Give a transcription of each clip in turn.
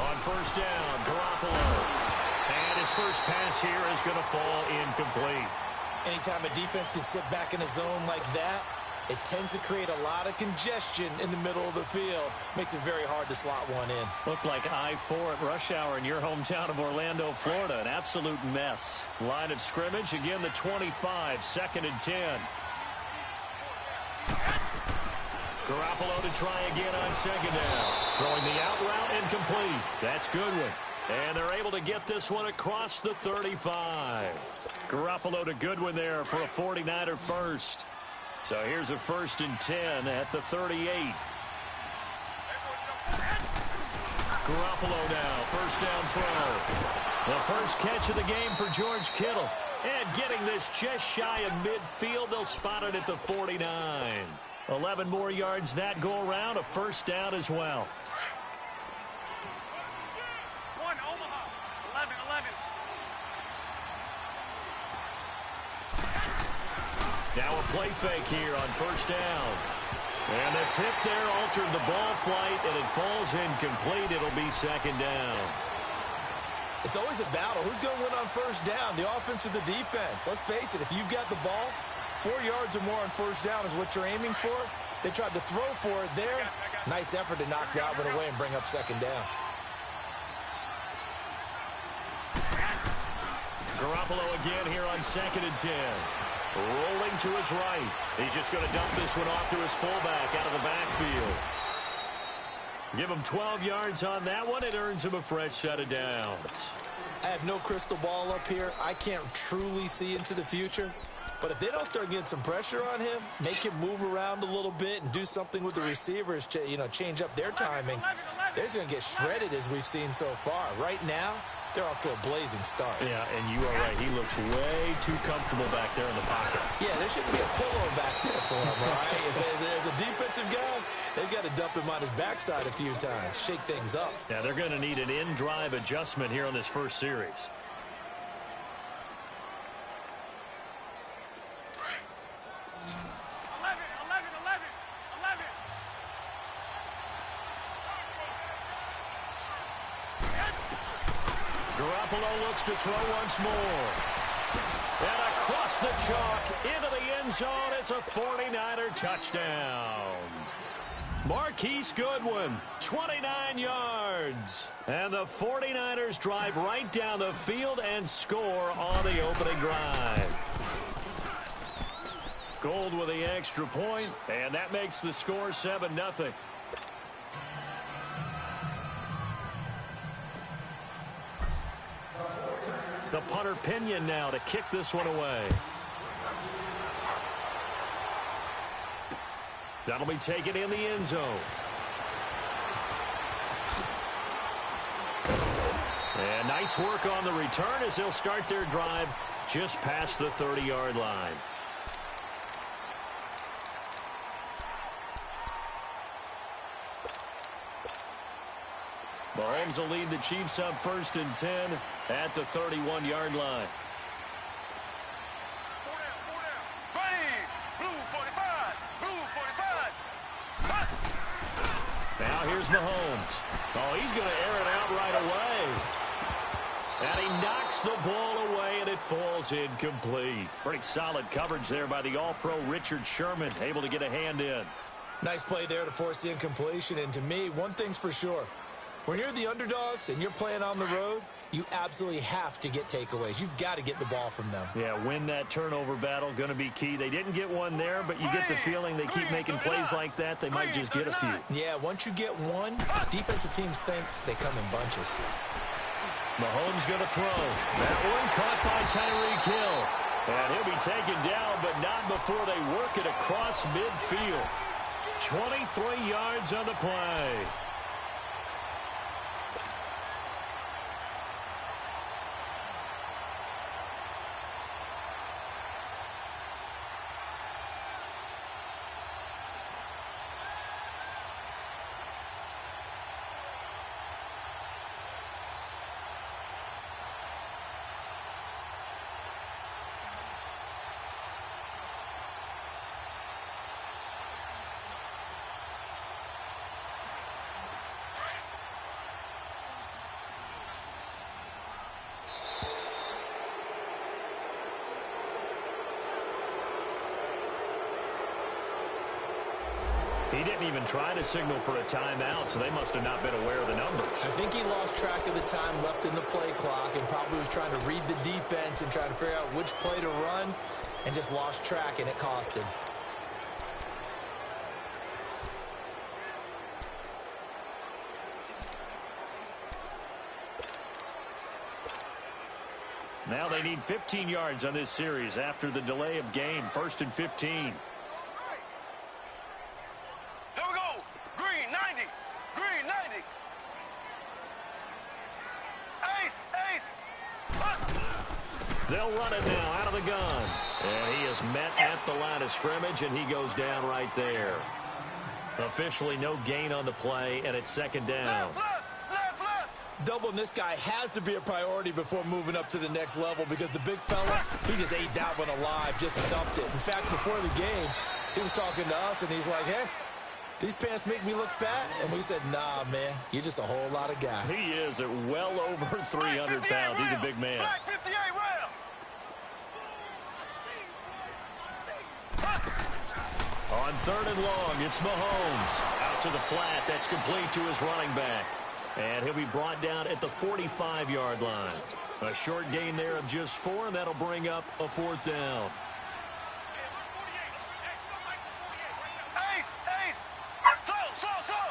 On first down, Garoppolo. And his first pass here is going to fall incomplete. Anytime a defense can sit back in a zone like that, it tends to create a lot of congestion in the middle of the field. Makes it very hard to slot one in. Looked like I-4 at rush hour in your hometown of Orlando, Florida. An absolute mess. Line of scrimmage, again the 25, 2nd and 10. Garoppolo to try again on 2nd down. Throwing the out route incomplete. That's Goodwin. And they're able to get this one across the 35. Garoppolo to Goodwin there for a 49er first. So here's a 1st and 10 at the 38. Garoppolo now, first down throw. The first catch of the game for George Kittle. And getting this just shy of midfield, they'll spot it at the 49. 11 more yards that go around, a first down as well. Now a play fake here on first down. And the tip there altered the ball flight, and it falls incomplete. It'll be 2nd down. It's always a battle. Who's going to win on first down, the offense or the defense? Let's face it, if you've got the ball, 4 yards or more on first down is what you're aiming for. They tried to throw for it there. Nice effort to knock that one away and bring up 2nd down. Garoppolo again here on 2nd and 10. Rolling to his right. He's just going to dump this one off to his fullback out of the backfield. Give him 12 yards on that one. It earns him a fresh set of downs. I have no crystal ball up here. I can't truly see into the future. But if they don't start getting some pressure on him, make him move around a little bit and do something with the receivers to, change up their timing, they're just going to get shredded as we've seen so far. Right now, they're off to a blazing start. Yeah, and you are right. He looks way too comfortable back there in the pocket. Yeah, there shouldn't be a pillow back there for him, right? As a defensive guy, they've got to dump him on his backside a few times, shake things up. Yeah, they're going to need an in-drive adjustment here on this first series. Garoppolo looks to throw once more. And across the chalk into the end zone. It's a 49er touchdown. Marquise Goodwin, 29 yards. And the 49ers drive right down the field and score on the opening drive. Gold with the extra point, and that makes the score 7-0. The punter Pinion now to kick this one away. That'll be taken in the end zone. And nice work on the return as they'll start their drive just past the 30-yard line. Mahomes will lead the Chiefs up 1st and 10 at the 31-yard line. Now here's Mahomes. Oh, he's going to air it out right away. And he knocks the ball away, and it falls incomplete. Pretty solid coverage there by the All-Pro Richard Sherman, able to get a hand in. Nice play there to force the incompletion. And to me, one thing's for sure. When you're the underdogs and you're playing on the road, you absolutely have to get takeaways. You've got to get the ball from them. Yeah, win that turnover battle, going to be key. They didn't get one there, but you get the feeling they keep making plays like that, they might just get a few. Yeah, once you get one, defensive teams think they come in bunches. Mahomes going to throw. That one caught by Tyreek Hill. And he'll be taken down, but not before they work it across midfield. 23 yards on the play. He didn't even try to signal for a timeout, so they must have not been aware of the numbers. I think he lost track of the time left in the play clock and probably was trying to read the defense and trying to figure out which play to run and just lost track, and it cost him. Now they need 15 yards on this series after the delay of game. 1st and 15. Here we go. Green, 90. Green, 90. Ace. They'll run it now out of the gun. And he is met at the line of scrimmage, and he goes down right there. Officially no gain on the play, and it's 2nd down. Left. Doubling this guy has to be a priority before moving up to the next level because the big fella, he just ate that one alive, just stuffed it. In fact, before the game, he was talking to us, and he's like, hey, these pants make me look fat? And we said, nah, man, you're just a whole lot of guy. He is at well over 300 pounds. He's a big man. Black 58 rail. On 3rd and long, it's Mahomes. Out to the flat. That's complete to his running back. And he'll be brought down at the 45-yard line. A short gain there of just 4, and that'll bring up a 4th down. Ace. Slow.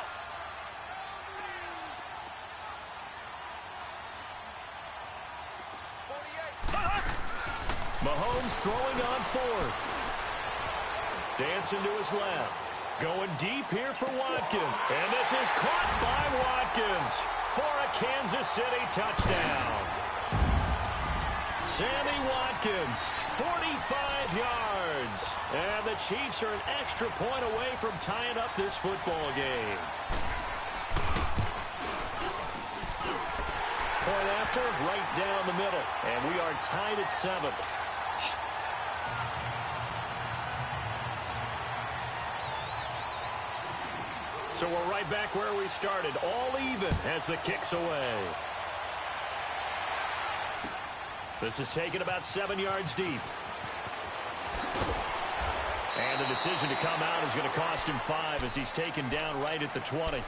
Mahomes throwing on 4th. Dancing to his left. Going deep here for Watkins. And this is caught by Watkins for a Kansas City touchdown. Sammy Watkins, 45 yards. And the Chiefs are an extra point away from tying up this football game. Point after, right down the middle. And we are tied at 7. So we're right back where we started, all even as the kick's away. This is taken about 7 yards deep. And the decision to come out is going to cost him 5 as he's taken down right at the 20.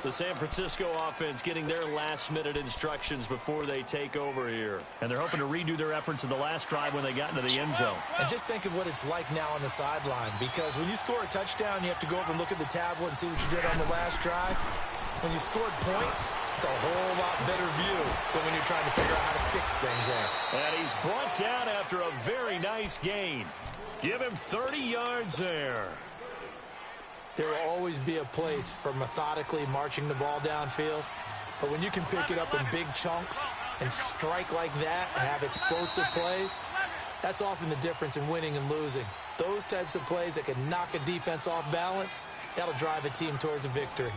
The San Francisco offense getting their last-minute instructions before they take over here. And they're hoping to redo their efforts in the last drive when they got into the end zone. And just think of what it's like now on the sideline, because when you score a touchdown, you have to go over and look at the tablet and see what you did on the last drive. When you scored points, it's a whole lot better view than when you're trying to figure out how to fix things there. And he's brought down after a very nice gain. Give him 30 yards there. There will always be a place for methodically marching the ball downfield. But when you can pick it up in big chunks and strike like that and have explosive plays, that's often the difference in winning and losing. Those types of plays that can knock a defense off balance, that'll drive a team towards a victory.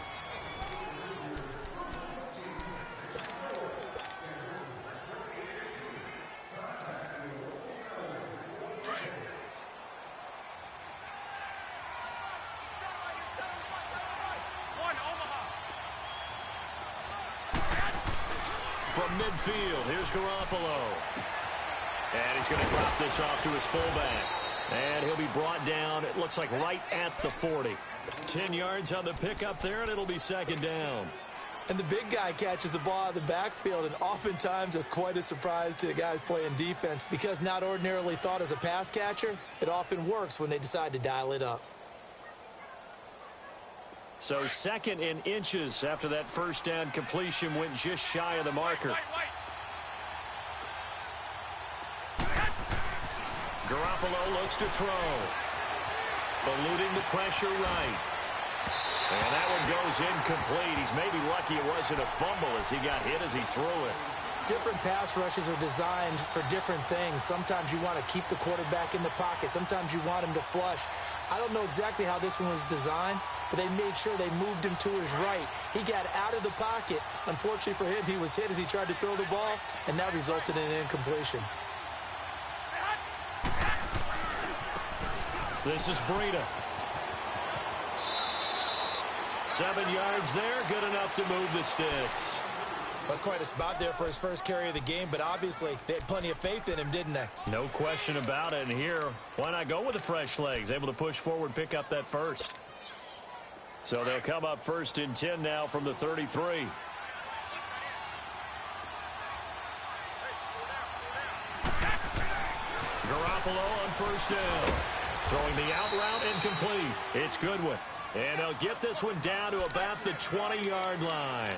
From midfield, here's Garoppolo. And he's going to drop this off to his fullback. And he'll be brought down, it looks like right at the 40. 10 yards on the pickup there, and it'll be 2nd down. And the big guy catches the ball out of the backfield, and oftentimes that's quite a surprise to the guys playing defense because not ordinarily thought as a pass catcher, it often works when they decide to dial it up. So 2nd and inches after that first down completion went just shy of the marker. Garoppolo looks to throw. Eluding the pressure right. And that one goes incomplete. He's maybe lucky it wasn't a fumble as he got hit as he threw it. Different pass rushes are designed for different things. Sometimes you want to keep the quarterback in the pocket. Sometimes you want him to flush. I don't know exactly how this one was designed, but they made sure they moved him to his right. He got out of the pocket. Unfortunately for him, he was hit as he tried to throw the ball, and that resulted in an incompletion. This is Breida. 7 yards there, good enough to move the sticks. That's quite a spot there for his first carry of the game, but obviously they had plenty of faith in him, didn't they? No question about it. And here, why not go with the fresh legs? Able to push forward, pick up that first. So they'll come up 1st and 10 now from the 33. Garoppolo on 1st down. Throwing the out route incomplete. It's Goodwin. And they'll get this one down to about the 20-yard line.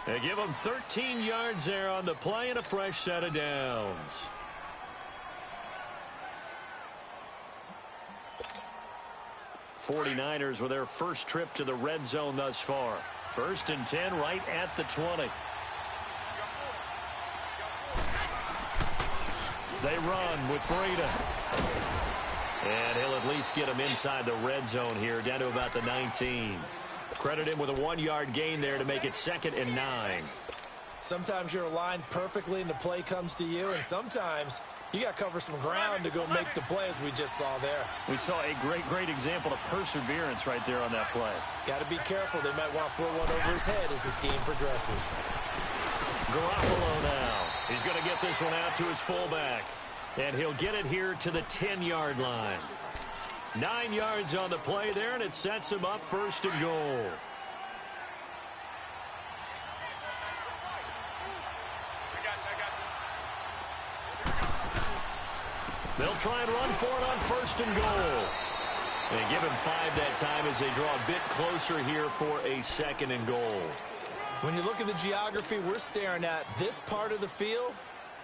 They give them 13 yards there on the play and a fresh set of downs. '49ers with their first trip to the red zone thus far. 1st and 10 right at the 20. They run with Breida. And he'll at least get him inside the red zone here, down to about the 19. Credit him with a 1-yard gain there to make it 2nd and 9. Sometimes you're aligned perfectly and the play comes to you, and sometimes you got to cover some ground to go make the play, as we just saw there. We saw a great example of perseverance right there on that play. Got to be careful. They might want to throw one over his head as this game progresses. Garoppolo now. He's going to get this one out to his fullback. And he'll get it here to the 10-yard line. 9 yards on the play there, and it sets him up 1st and goal. They'll try and run for it on 1st and goal. They give him 5 that time as they draw a bit closer here for a 2nd and goal. When you look at the geography we're staring at, this part of the field,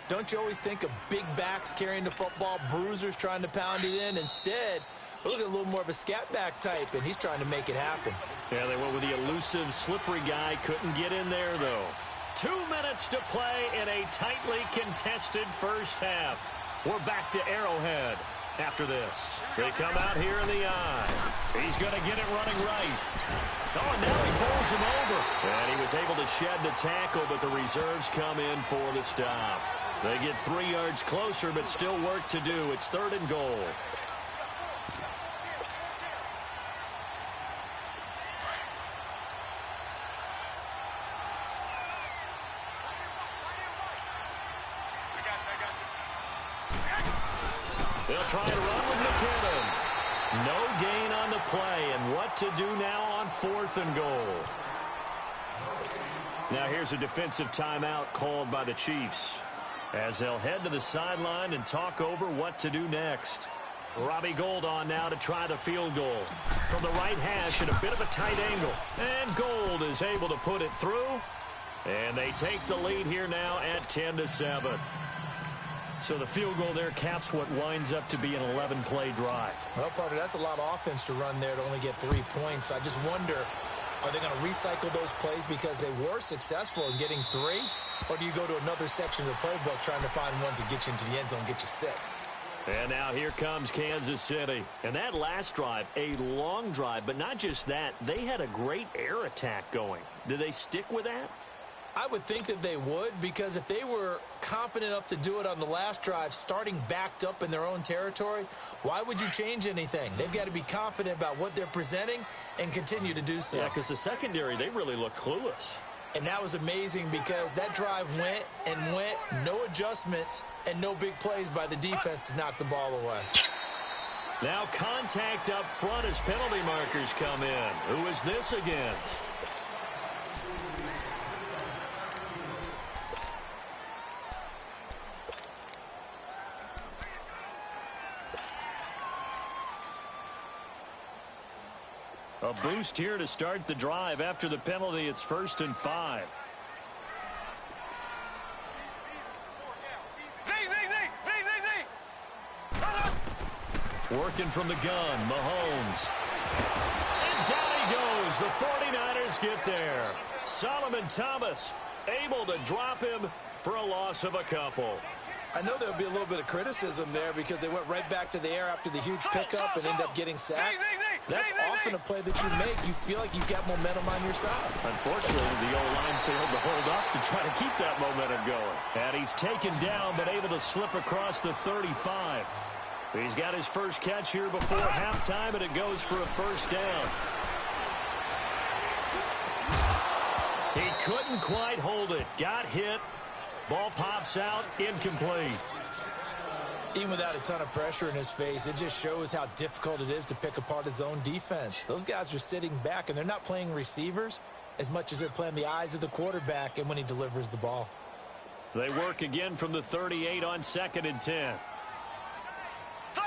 don't you always think of big backs carrying the football, bruisers trying to pound it in? Instead, look at a little more of a scat back type, and he's trying to make it happen. Yeah, they went with the elusive, slippery guy. Couldn't get in there, though. 2 minutes to play in a tightly contested first half. We're back to Arrowhead after this. They come out here in the eye. He's going to get it running right. Oh, and now he pulls him over. And he was able to shed the tackle, but the reserves come in for the stop. They get 3 yards closer, but still work to do. It's 3rd and goal. They'll try and run with McKinnon. No gain on the play, and what to do now on 4th and goal. Now here's a defensive timeout called by the Chiefs, as they'll head to the sideline and talk over what to do next. Robbie Gould on now to try the field goal. From the right hash at a bit of a tight angle. And Gould is able to put it through. And they take the lead here now at 10-7. So the field goal there caps what winds up to be an 11-play drive. Well, partner, that's a lot of offense to run there to only get 3 points. I just wonder, are they going to recycle those plays because they were successful in getting 3? Or do you go to another section of the playbook trying to find ones that get you into the end zone and get you 6? And now here comes Kansas City. And that last drive, a long drive, but not just that. They had a great air attack going. Do they stick with that? I would think that they would, because if they were confident enough to do it on the last drive, starting backed up in their own territory, why would you change anything? They've got to be confident about what they're presenting and continue to do so. Yeah, because the secondary, they really look clueless. And that was amazing because that drive went and went, no adjustments, and no big plays by the defense to knock the ball away. Now contact up front as penalty markers come in. Who is this against? A boost here to start the drive. After the penalty, it's 1st and 5. Working from the gun, Mahomes. And down he goes. The 49ers get there. Solomon Thomas able to drop him for a loss of a couple. I know there'll be a little bit of criticism there because they went right back to the air after the huge pickup and ended up getting sacked. That's often a play that you make. You feel like you've got momentum on your side. Unfortunately, the O-line failed to hold up to try to keep that momentum going. And he's taken down but able to slip across the 35. He's got his first catch here before halftime, and it goes for a 1st down. He couldn't quite hold it. Got hit. Ball pops out. Incomplete. Even without a ton of pressure in his face, it just shows how difficult it is to pick apart his own defense. Those guys are sitting back, and they're not playing receivers as much as they're playing the eyes of the quarterback and when he delivers the ball. They work again from the 38 on 2nd and 10. Slow.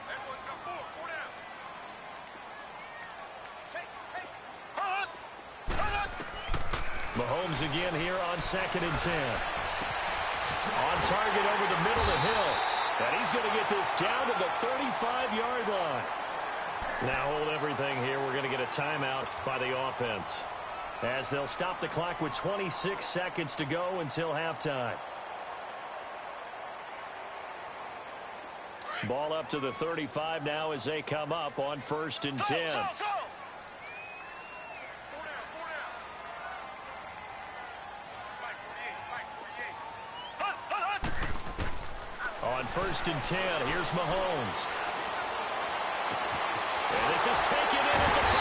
Everyone come forward. Four down. Take. Hold on. Mahomes again here on 2nd and 10. On target over the middle of the hill. And he's going to get this down to the 35-yard line. Now hold everything here. We're going to get a timeout by the offense, as they'll stop the clock with 26 seconds to go until halftime. Ball up to the 35 now as they come up on 1st and 10. On 1st and 10, here's Mahomes. And this is taken in at the 5.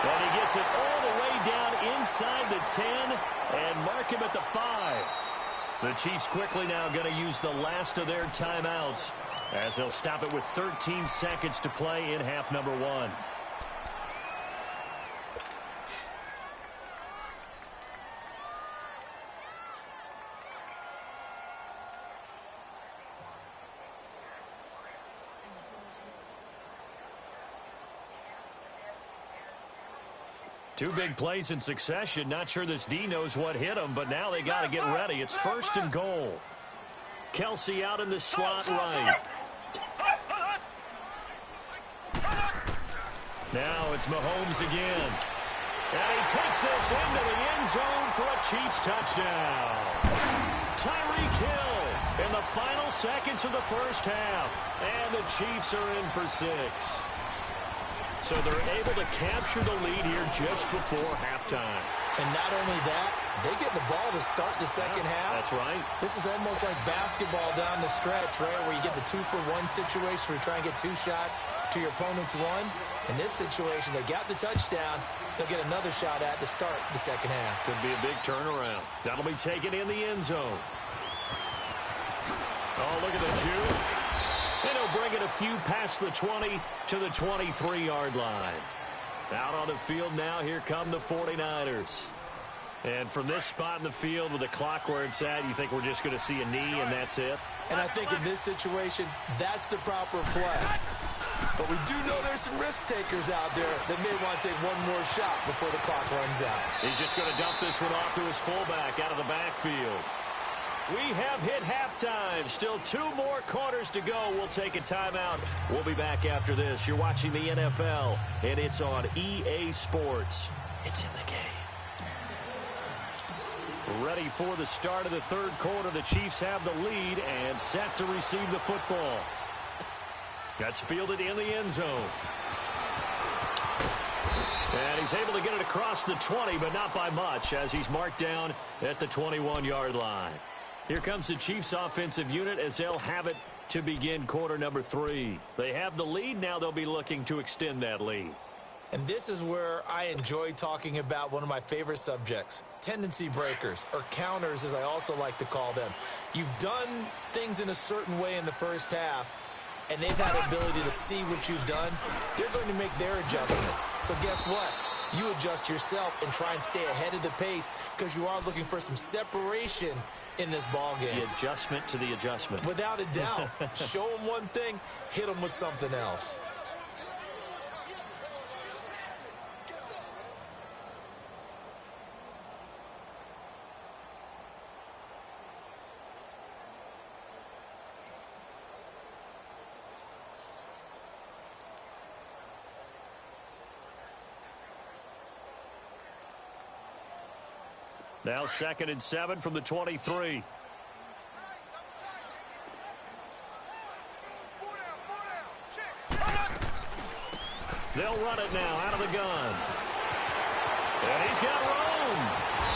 And he gets it all the way down inside the 10 and mark him at the 5. The Chiefs quickly now going to use the last of their timeouts, as they'll stop it with 13 seconds to play in half number 1. Two big plays in succession. Not sure this D knows what hit him, but now they got to get ready. It's 1st and goal. Kelsey out in the slot right. Now it's Mahomes again. And he takes this into the end zone for a Chiefs touchdown. Tyreek Hill in the final seconds of the first half. And the Chiefs are in for 6. So they're able to capture the lead here just before halftime. And not only that, they get the ball to start the second half. That's right. This is almost like basketball down the stretch, right, where you get the 2-for-1 situation where you try and get 2 shots to your opponent's 1. In this situation, they got the touchdown. They'll get another shot at to start the second half. Could be a big turnaround. That'll be taken in the end zone. Oh, look at the juke. And he'll bring it a few past the 20 to the 23-yard line. Out on the field now, here come the 49ers. And from this spot in the field with the clock where it's at, you think we're just going to see a knee and that's it? And I think in this situation, that's the proper play. But we do know there's some risk takers out there that may want to take one more shot before the clock runs out. He's just going to dump this one off to his fullback out of the backfield. We have hit halftime. Still 2 more quarters to go. We'll take a timeout. We'll be back after this. You're watching the NFL, and it's on EA Sports. It's in the game. Ready for the start of the third quarter. The Chiefs have the lead and set to receive the football. That's fielded in the end zone. And he's able to get it across the 20, but not by much, as he's marked down at the 21-yard line. Here comes the Chiefs offensive unit as they'll have it to begin quarter number 3. They have the lead. Now they'll be looking to extend that lead. And this is where I enjoy talking about one of my favorite subjects, tendency breakers, or counters as I also like to call them. You've done things in a certain way in the first half, and they've had the ability to see what you've done. They're going to make their adjustments. So guess what? You adjust yourself and try and stay ahead of the pace because you are looking for some separation in this ball game. The adjustment to the adjustment. Without a doubt. Show them one thing, hit them with something else. Now 2nd and 7 from the 23. They'll run it now out of the gun. And he's got room.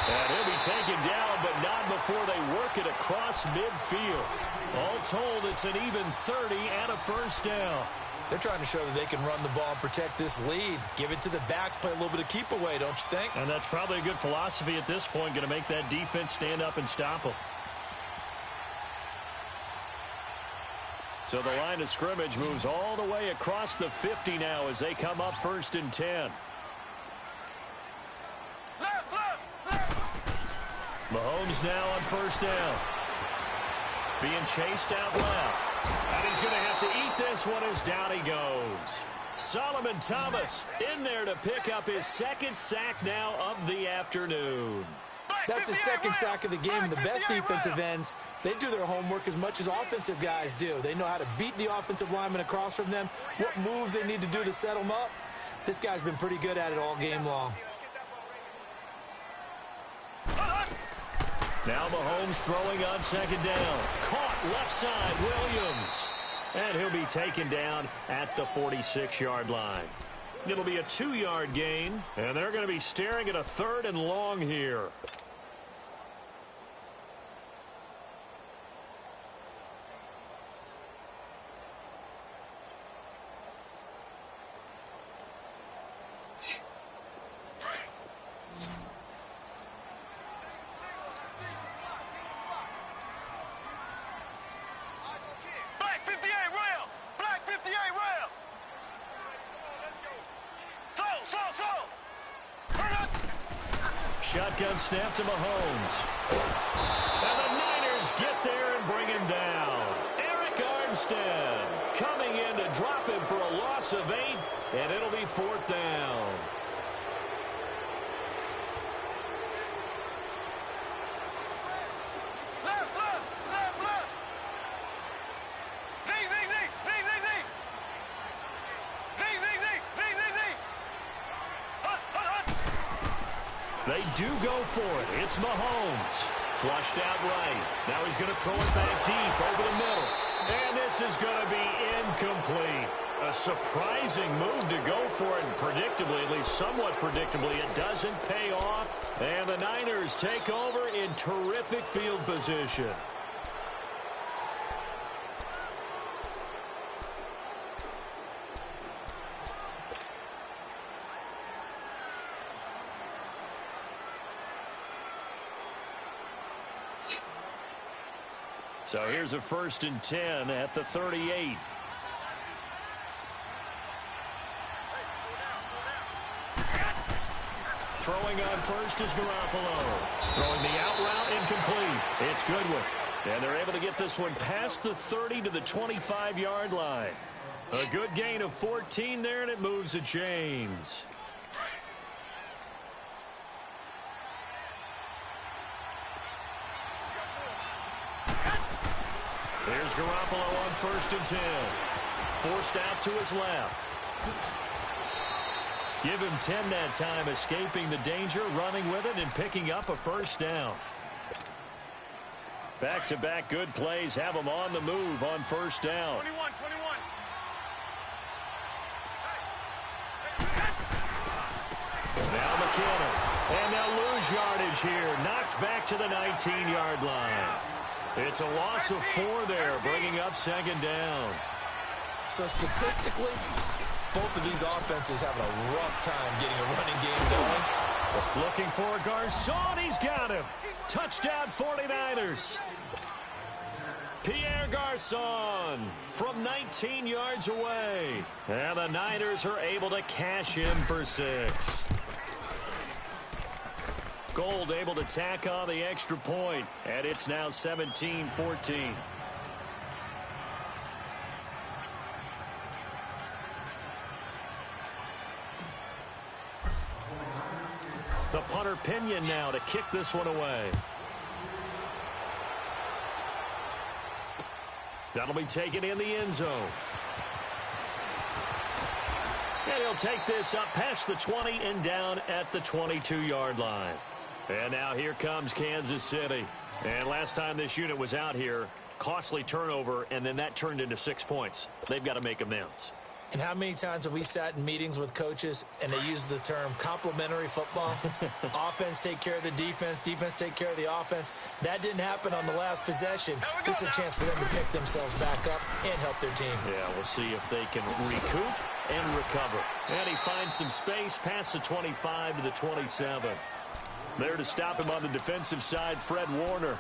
And he'll be taken down, but not before they work it across midfield. All told, it's an even 30 and a first down. They're trying to show that they can run the ball and protect this lead. Give it to the backs, play a little bit of keep away, don't you think? And that's probably a good philosophy at this point, going to make that defense stand up and stop them. So the line of scrimmage moves all the way across the 50 now as they come up 1st and 10. Mahomes now on 1st down. Being chased out left. And he's going to have to eat this one as down he goes. Solomon Thomas in there to pick up his 2nd sack now of the afternoon. That's his 2nd sack of the game. And the best defensive ends, they do their homework as much as offensive guys do. They know how to beat the offensive lineman across from them, what moves they need to do to set them up. This guy's been pretty good at it all game long. Now Mahomes throwing on 2nd down. Caught left side, Williams. And he'll be taken down at the 46-yard line. It'll be a 2-yard gain, and they're going to be staring at a 3rd and long here. Shotgun snap to Mahomes. And the Niners get there and bring him down. Eric Armstead coming in to drop him for a loss of 8, and it'll be 4th down. They do go for it. It's Mahomes. Flushed out right. Now he's going to throw it back deep over the middle. And this is going to be incomplete. A surprising move to go for it. And predictably, at least somewhat predictably, it doesn't pay off. And the Niners take over in terrific field position. So here's a 1st and 10 at the 38. Throwing on first is Garoppolo. Throwing the out route incomplete. It's Goodwin. And they're able to get this one past the 30 to the 25-yard line. A good gain of 14 there, and it moves the chains. Here's Garoppolo on 1st and 10. Forced out to his left. Give him 10 that time, escaping the danger, running with it, and picking up a 1st down. Back-to-back good plays have him on the move on 1st down. 21. Now McKinnon. And they'll lose yardage here. Knocked back to the 19-yard line. It's a loss of 4 there, bringing up 2nd down. So statistically, both of these offenses having a rough time getting a running game going. Looking for Garcon. He's got him. Touchdown 49ers. Pierre Garcon from 19 yards away. And the Niners are able to cash in for 6. Gold able to tack on the extra point, and it's now 17-14. The punter Pinion now to kick this one away. That'll be taken in the end zone. And he'll take this up past the 20 and down at the 22-yard line. And now here comes Kansas City. And last time this unit was out here, costly turnover, and then that turned into 6 points. They've got to make amends. And how many times have we sat in meetings with coaches and they use the term complementary football? Offense take care of the defense, defense take care of the offense. That didn't happen on the last possession. This is a chance for them to pick themselves back up and help their team. Yeah, we'll see if they can recoup and recover. And he finds some space past the 25 to the 27. There to stop him on the defensive side, Fred Warner.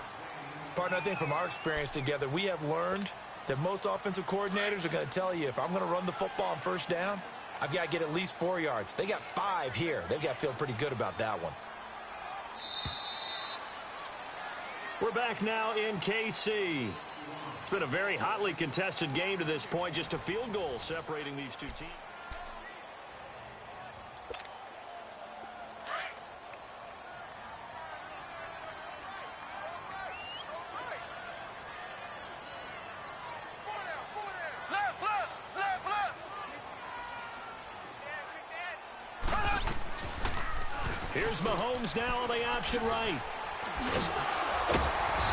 Partner, I think from our experience together, we have learned that most offensive coordinators are going to tell you, if I'm going to run the football on first down, I've got to get at least 4 yards. They got 5 here. They've got to feel pretty good about that one. We're back now in KC. It's been a very hotly contested game to this point. Just a field goal separating these two teams. Here's Mahomes now on the option right.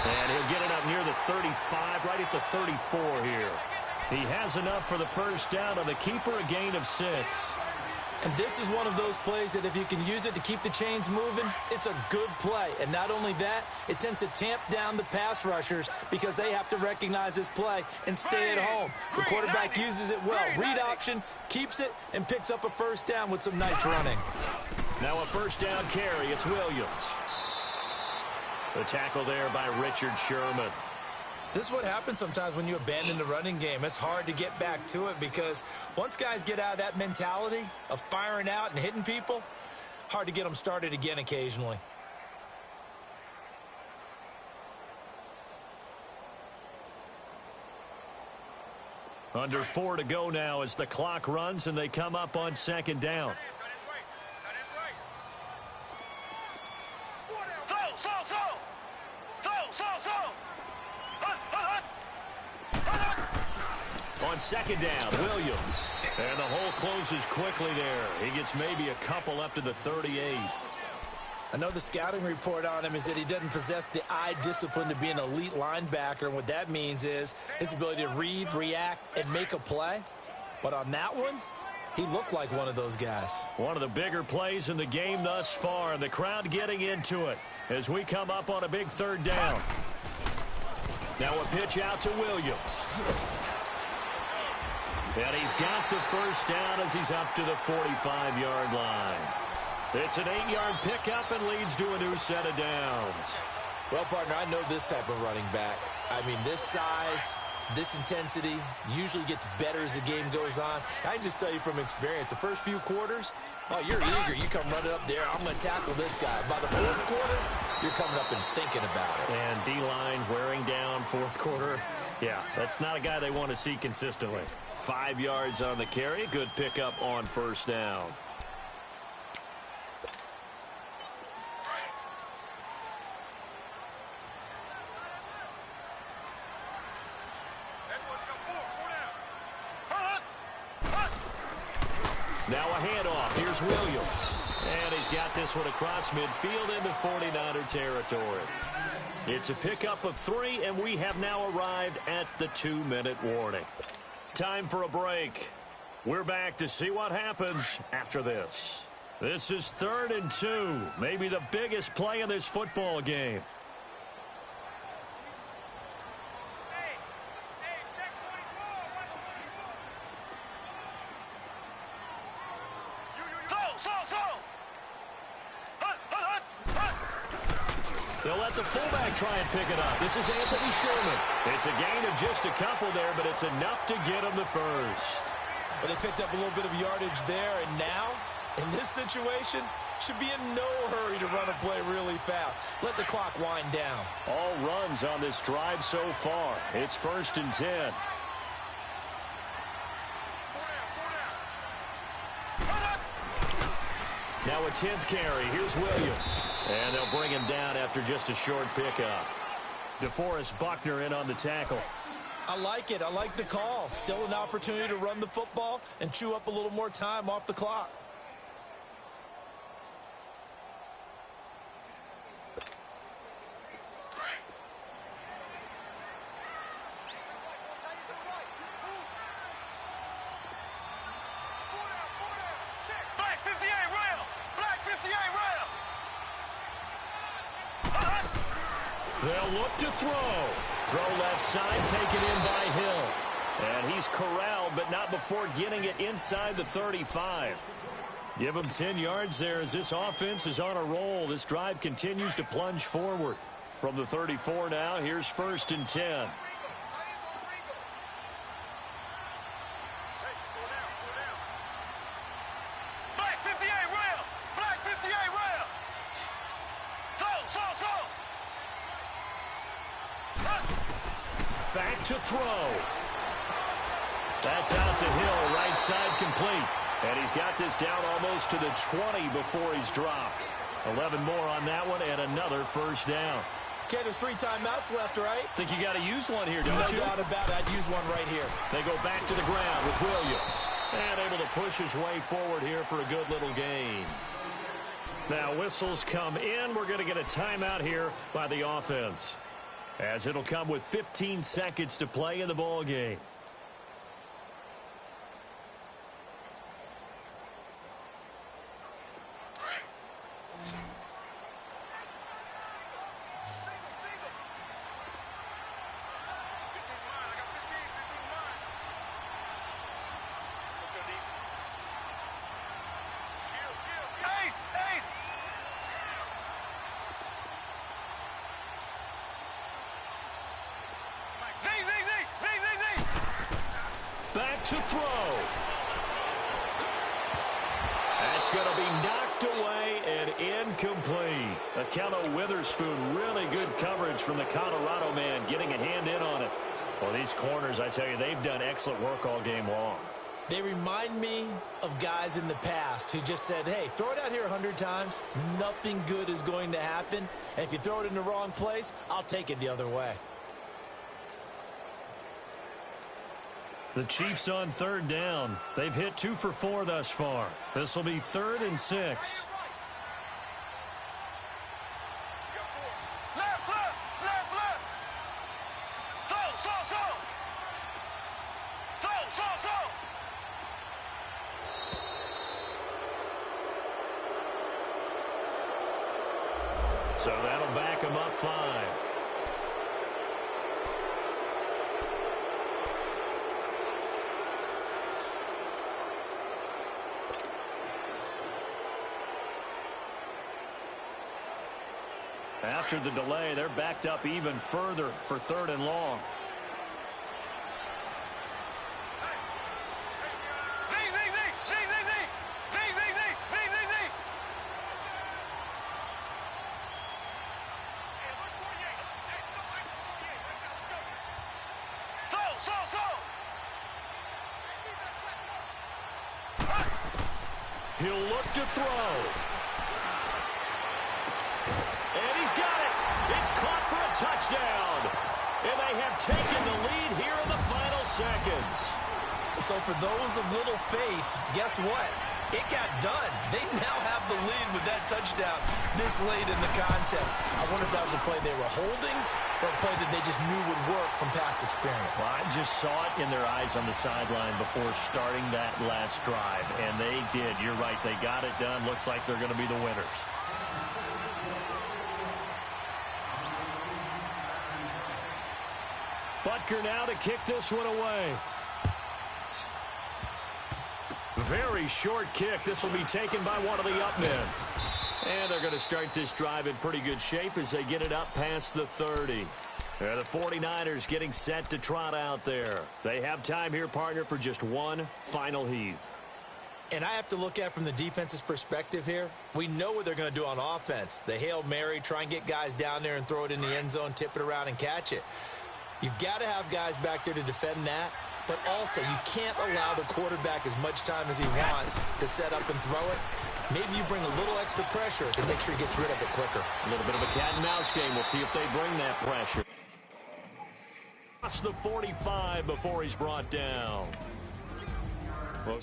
And he'll get it up near the 35, right at the 34 here. He has enough for the first down on the keeper, a gain of 6. And this is one of those plays that if you can use it to keep the chains moving, it's a good play. And not only that, it tends to tamp down the pass rushers because they have to recognize this play and stay at home. The quarterback uses it well. Read option, keeps it, and picks up a first down with some nice running. Now a first down carry. It's Williams. The tackle there by Richard Sherman. This is what happens sometimes when you abandon the running game. It's hard to get back to it because once guys get out of that mentality of firing out and hitting people, hard to get them started again occasionally. Under 4 to go now as the clock runs and they come up on second down. On second down, Williams. And the hole closes quickly there. He gets maybe a couple up to the 38. I know the scouting report on him is that he doesn't possess the eye discipline to be an elite linebacker. And what that means is his ability to read, react, and make a play. But on that one, he looked like one of those guys. One of the bigger plays in the game thus far. And the crowd getting into it as we come up on a big third down. Now a pitch out to Williams. And he's got the first down as he's up to the 45-yard line. It's an 8-yard pickup and leads to a new set of downs. Well, partner, I know this type of running back. I mean, this size, this intensity usually gets better as the game goes on. I can just tell you from experience, the first few quarters, oh, you're eager. You come running up there, I'm going to tackle this guy. By the fourth quarter, you're coming up and thinking about it. And D-line wearing down fourth quarter. Yeah, that's not a guy they want to see consistently. 5 yards on the carry. Good pickup on first down. Now a handoff. Here's Williams. And he's got this one across midfield into 49er territory. It's a pickup of 3, and we have now arrived at the 2-minute warning. Time for a break. We're back to see what happens after this. This is 3rd and 2, maybe the biggest play in this football game. Check 24. They'll let the fullback try and pick it up. This is Anthony Sherman. It's a gain of just a couple there, but it's enough to get him the first. But they picked up a little bit of yardage there, and now, in this situation, should be in no hurry to run a play really fast. Let the clock wind down. All runs on this drive so far. It's 1st and 10. Now a 10th carry. Here's Williams. And they'll bring him down after just a short pickup. DeForest Buckner in on the tackle. I like it. I like the call. Still an opportunity to run the football and chew up a little more time off the clock. Black 58 rail. Black 58 rail. They'll look to throw. Throw left side, taken in by Hill. And he's corralled, but not before getting it inside the 35. Give him 10 yards there as this offense is on a roll. This drive continues to plunge forward. From the 34 now, here's 1st and 10. back to throw. That's out to Hill, right side complete. And he's got this down almost to the 20 before he's dropped. 11 more on that one and another first down. Okay, there's 3 timeouts left, right? Think you got to use one here, don't you? No doubt about it. I'd use one right here. They go back to the ground with Williams. And able to push his way forward here for a good little gain. Now whistles come in. We're going to get a timeout here by the offense, as it'll come with 15 seconds to play in the ball game. Back to throw. That's going to be knocked away and incomplete. Akello Witherspoon, really good coverage from the Colorado man, getting a hand in on it. Well, these corners, I tell you, they've done excellent work all game long. They remind me of guys in the past who just said, hey, throw it out here 100 times. Nothing good is going to happen. And if you throw it in the wrong place, I'll take it the other way. The Chiefs on third down. They've hit 2 for 4 thus far. This will be 3rd and 6. Left, left, left, left. Slow. So that'll back him up 5. After the delay, they're backed up even further for 3rd and long. He'll look to throw. And he's got it. It's caught for a touchdown. And they have taken the lead here in the final seconds. So for those of little faith, guess what? It got done. They now have the lead with that touchdown this late in the contest. I wonder if that was a play they were holding or a play that they just knew would work from past experience. Well, I just saw it in their eyes on the sideline before starting that last drive, and they did. You're right. They got it done. Looks like they're going to be the winners. Butker now to kick this one away. Very short kick. This will be taken by one of the up men. And they're going to start this drive in pretty good shape as they get it up past the 30. The 49ers getting set to trot out there. They have time here, partner, for just one final heave. And I have to look at it from the defense's perspective here. We know what they're going to do on offense. The Hail Mary, try and get guys down there and throw it in the end zone, tip it around and catch it. You've got to have guys back there to defend that. But also, you can't allow the quarterback as much time as he wants to set up and throw it. Maybe you bring a little extra pressure to make sure he gets rid of it quicker. A little bit of a cat-and-mouse game. We'll see if they bring that pressure. Across the 45 before he's brought down. Well,